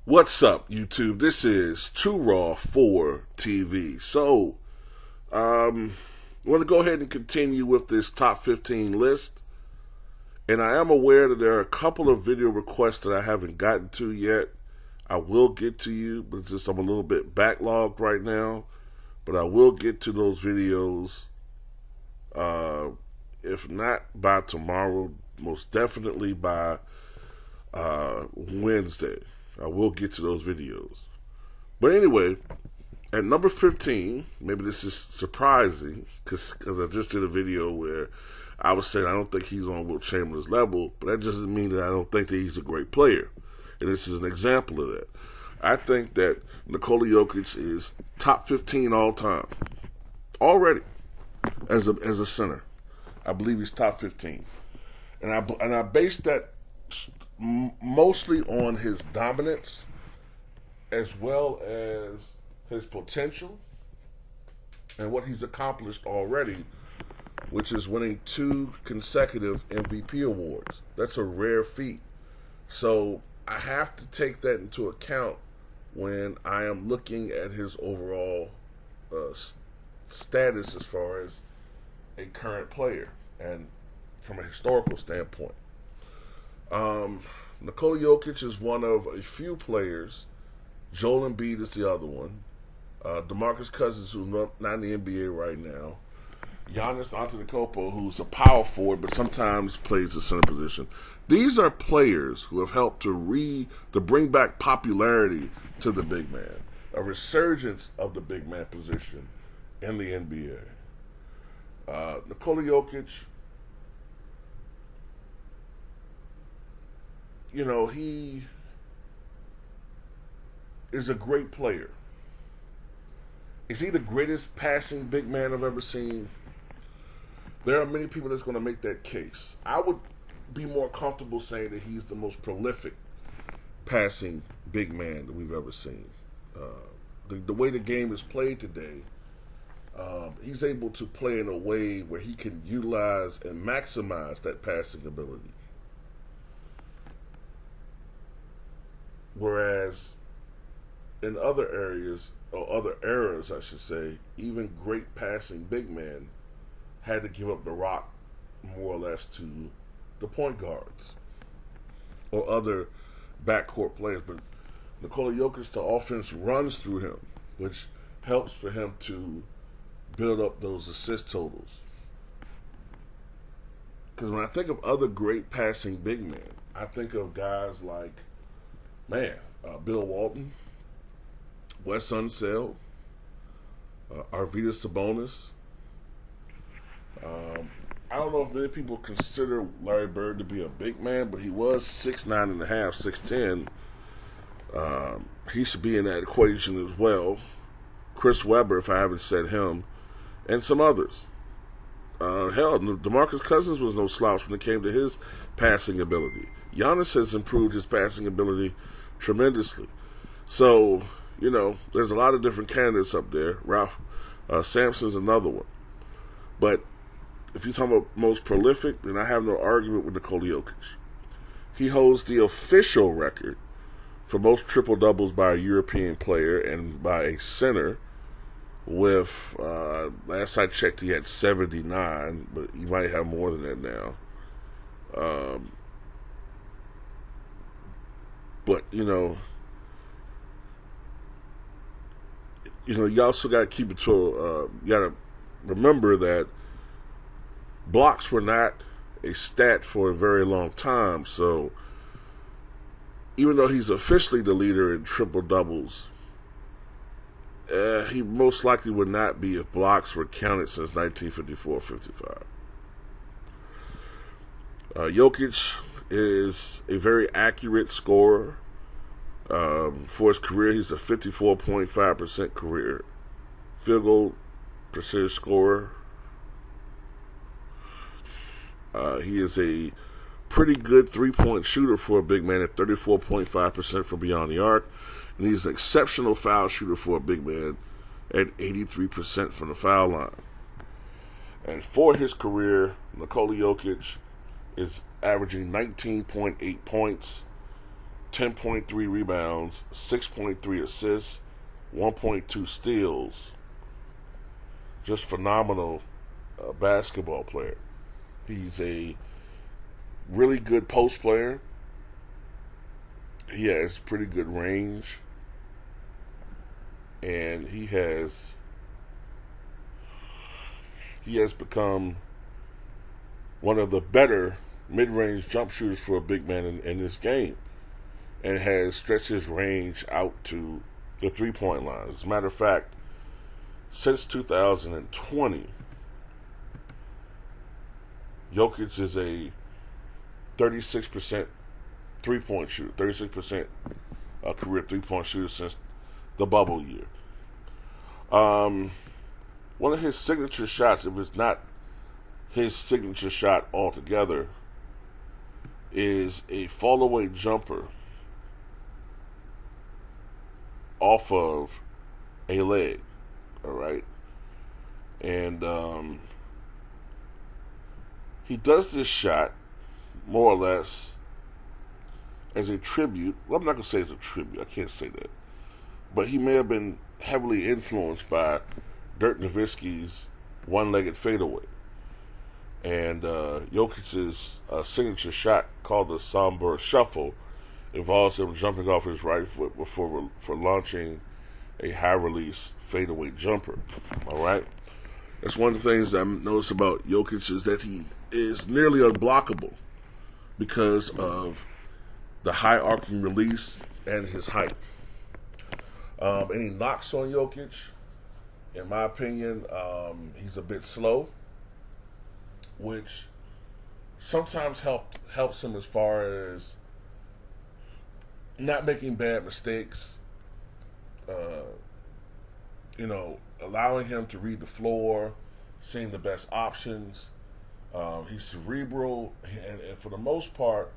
What's up, YouTube? This is Too Raw for TV. So, I want to go ahead and continue with this top 15 list. And I am aware that there are a couple of video requests that I haven't gotten to yet. I will get to you, but just I'm a little bit backlogged right now. But I will get to those videos, if not by tomorrow, most definitely by Wednesday. I will get to those videos. But anyway, at number 15, maybe this is surprising because I just did a video where I was saying I don't think he's on Wilt Chamberlain's level, but that doesn't mean that I don't think that he's a great player. And this is an example of that. I think that Nikola Jokic is top 15 all time already as a center. I believe he's top 15, and I base that mostly on his dominance as well as his potential and what he's accomplished already, which is winning 2 consecutive MVP awards. That's a rare feat. So I have to take that into account when I am looking at his overall status as far as a current player and from a historical standpoint. Nikola Jokic is one of a few players. Joel Embiid is the other one. DeMarcus Cousins, who's not in the NBA right now. Giannis Antetokounmpo, who's a power forward but sometimes plays the center position. These are players who have helped to bring back popularity to the big man, a resurgence of the big man position in the NBA. Nikola Jokic, he is a great player. Is he the greatest passing big man I've ever seen? There are many people that's going to make that case. I would be more comfortable saying that he's the most prolific passing big man that we've ever seen. The way the game is played today, he's able to play in a way where he can utilize and maximize that passing ability. Whereas in other areas, or other eras, I should say, even great passing big men had to give up the rock more or less to the point guards or other backcourt players. But Nikola Jokic, the offense runs through him, which helps for him to build up those assist totals. Because when I think of other great passing big men, I think of guys like, Bill Walton, Wes Unseld, Arvydas Sabonis. I don't know if many people consider Larry Bird to be a big man, but he was 6'9 and a half, 6'10". He should be in that equation as well. Chris Webber, if I haven't said him, and some others. DeMarcus Cousins was no slouch when it came to his passing ability. Giannis has improved his passing ability tremendously. So, there's a lot of different candidates up there. Ralph Sampson's another one. But if you're talking about most prolific, then I have no argument with Nikola Jokic. He holds the official record for most triple-doubles by a European player and by a center with, last I checked, he had 79, but he might have more than that now. But, you also got to keep it to, you got to remember that blocks were not a stat for a very long time. So even though he's officially the leader in triple doubles, he most likely would not be if blocks were counted since 1954-55. Jokic is a very accurate scorer. For his career, he's a 54.5% career field goal percentage scorer. He is a pretty good three-point shooter for a big man at 34.5% from beyond the arc. And he's an exceptional foul shooter for a big man at 83% from the foul line. And for his career, Nikola Jokic is averaging 19.8 points, 10.3 rebounds, 6.3 assists, 1.2 steals. Just phenomenal basketball player. He's a really good post player. He has pretty good range. And he has become one of the better mid-range jump shooters for a big man in this game, and has stretched his range out to the three-point line. As a matter of fact, since 2020, Jokic is a 36% three-point shooter, 36% career three-point shooter since the bubble year. One of his signature shots, if it's not his signature shot altogether, is a fall-away jumper off of a leg, all right? And he does this shot more or less as a tribute. Well, I'm not going to say it's a tribute. I can't say that. But he may have been heavily influenced by Dirk Nowitzki's one-legged fadeaway. And Jokic's signature shot, called the Somber Shuffle, involves him jumping off his right foot for launching a high-release fadeaway jumper. All right? That's one of the things I noticed about Jokic, is that he is nearly unblockable because of the high arcing release and his height. Any knocks on Jokic? In my opinion, he's a bit slow, which sometimes helps him as far as not making bad mistakes. Allowing him to read the floor, seeing the best options. He's cerebral, and for the most part,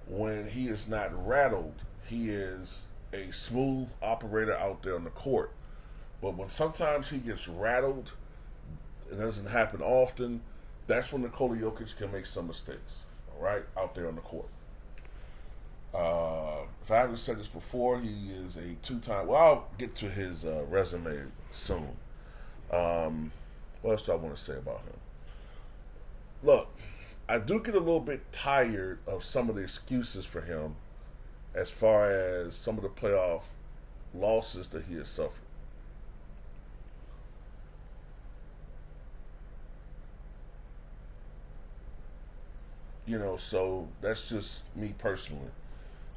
when he is not rattled, he is a smooth operator out there on the court. But when sometimes he gets rattled, it doesn't happen often, that's when Nikola Jokic can make some mistakes, all right, out there on the court. If I haven't said this before, he is a two-time, well, I'll get to his resume soon. What else do I want to say about him? Look, I do get a little bit tired of some of the excuses for him as far as some of the playoff losses that he has suffered. So that's just me personally.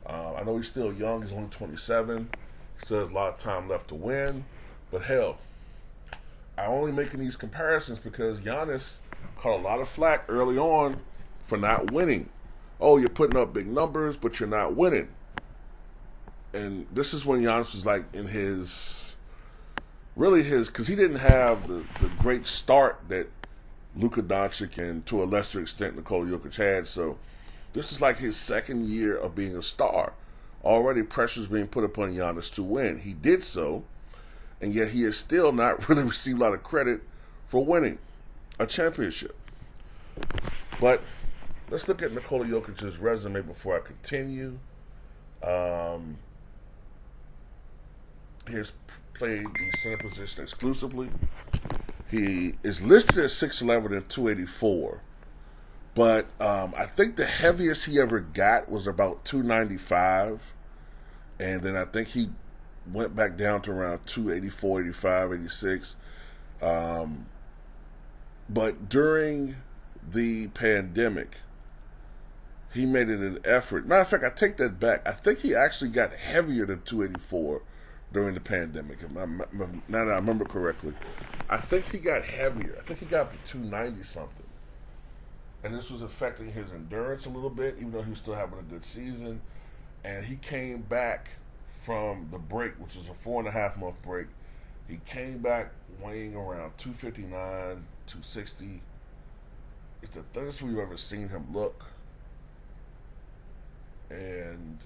I know he's still young. He's only 27. Still has a lot of time left to win. But hell, I'm only making these comparisons because Giannis caught a lot of flack early on for not winning. Oh, you're putting up big numbers, but you're not winning. And this is when Giannis was like in because he didn't have the great start that Luka Doncic and to a lesser extent Nikola Jokic had. So this is like his second year of being a star. Already pressure's being put upon Giannis to win. He did so, and yet he has still not really received a lot of credit for winning a championship. But let's look at Nikola Jokic's resume before I continue. He has played the center position exclusively. He is listed at 6'11" and 284. But I think the heaviest he ever got was about 295. And then I think he went back down to around 284, 85, 86. But during the pandemic, he made it an effort. Matter of fact, I take that back. I think he actually got heavier than 284 during the pandemic. Now that I remember correctly, I think he got heavier. I think he got up to 290 something. And this was affecting his endurance a little bit, even though he was still having a good season. And he came back from the break, which was a 4.5 month break. He came back weighing around 259, 260. It's the thinnest we've ever seen him look. And,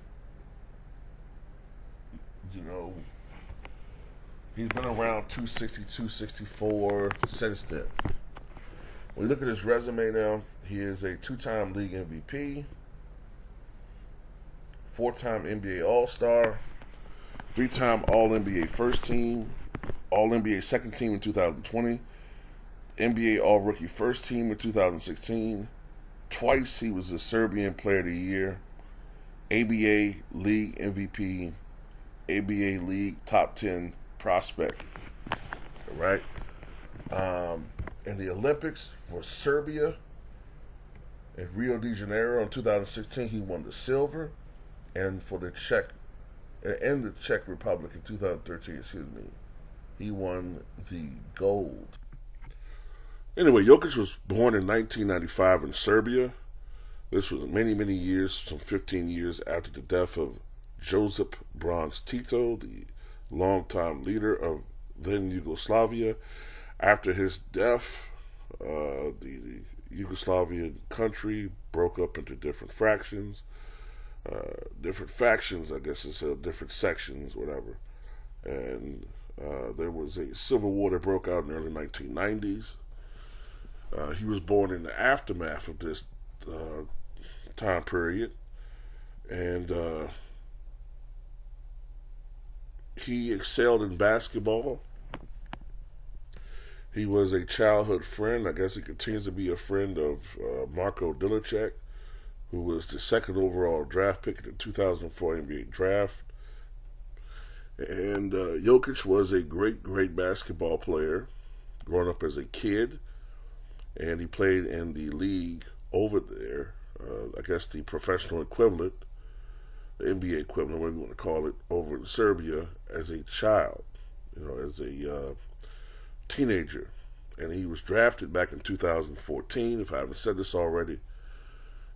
he's been around 260, 264 since then. When you look at his resume now, he is a 2-time league MVP, 4-time NBA All-Star, 3-time All-NBA First Team, All-NBA Second Team in 2020, NBA All-Rookie First Team in 2016. Twice he was the Serbian Player of the Year, ABA League MVP, ABA League Top 10 Prospect. All right. In the Olympics for Serbia in Rio de Janeiro in 2016, he won the silver, and for the Czech Republic in 2013, he won the gold. Anyway, Jokic was born in 1995 in Serbia. This was many, many years, some 15 years after the death of Josip Broz Tito, the longtime leader of then Yugoslavia. After his death, the Yugoslavian country broke up into different fractions. I guess it's different sections, whatever. And there was a civil war that broke out in the early 1990s. He was born in the aftermath of this time period, and he excelled in basketball. He was a childhood friend. I guess he continues to be a friend of Marko Dilicek, who was the second overall draft pick in the 2004 NBA draft. And Jokic was a great, great basketball player growing up as a kid. And he played in the league over there, I guess the professional equivalent, the NBA equivalent, whatever you want to call it, over in Serbia as a child, as a teenager. And he was drafted back in 2014, if I haven't said this already.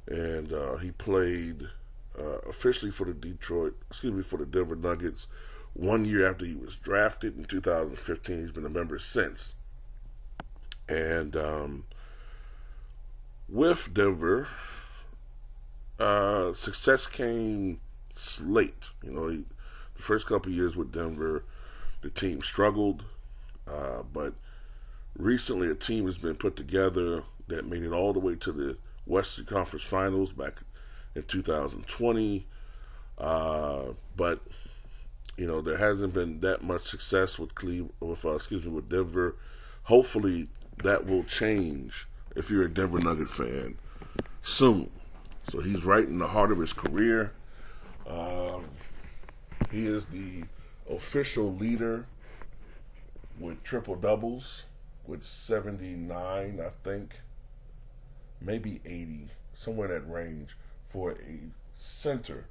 And he played officially for the Denver Nuggets 1 year after he was drafted in 2015. He's been a member since. And with Denver, success came late. The first couple of years with Denver, the team struggled, but recently a team has been put together that made it all the way to the Western Conference Finals back in 2020. But there hasn't been that much success with Denver. Hopefully that will change if you're a Denver Nugget fan soon. So he's right in the heart of his career. He is the official leader with triple doubles, with 79, I think, maybe 80, somewhere in that range for a center.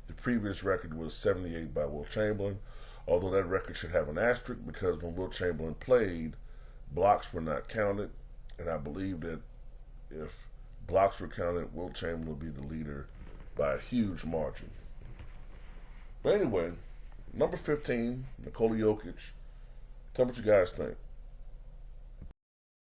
The previous record was 78 by Wilt Chamberlain, although that record should have an asterisk because when Wilt Chamberlain played, blocks were not counted, and I believe that if blocks were counted, Wilt Chamberlain would be the leader by a huge margin. But anyway, number 15, Nikola Jokic. Tell me what you guys think.